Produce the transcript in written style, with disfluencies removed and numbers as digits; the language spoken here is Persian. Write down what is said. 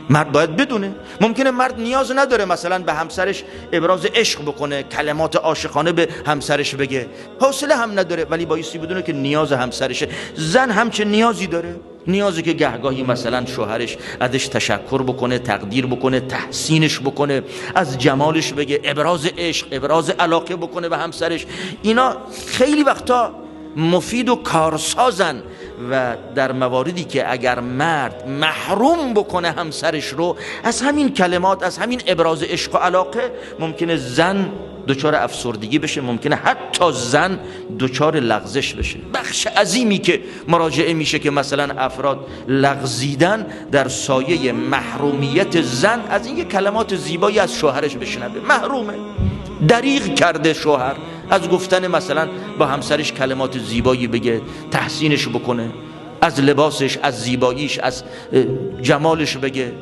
مرد باید بدونه. ممکنه مرد نیاز نداره مثلا به همسرش ابراز عشق بکنه، کلمات عاشقانه به همسرش بگه، حوصله هم نداره، ولی بایستی بدونه که نیاز همسرشه. زن همچه نیازی داره، نیازی که گهگاهی مثلا شوهرش ازش تشکر بکنه، تقدیر بکنه، تحسینش بکنه، از جمالش بگه، ابراز عشق، ابراز علاقه بکنه به همسرش. اینا خیلی وقتا مفید و کارسازن و در مواردی که اگر مرد محروم بکنه همسرش رو از همین کلمات، از همین ابراز عشق و علاقه، ممکنه زن دچار افسردگی بشه، ممکنه حتی زن دچار لغزش بشه. بخش عظیمی که مراجعه میشه که مثلا افراد لغزیدن در سایه محرومیت زن از این کلمات زیبایی از شوهرش بشنوه. محرومه، دریغ کرده شوهر از گفتن مثلا با همسرش کلمات زیبایی بگه، تحسینش بکنه، از لباسش، از زیباییش، از جمالش بگه.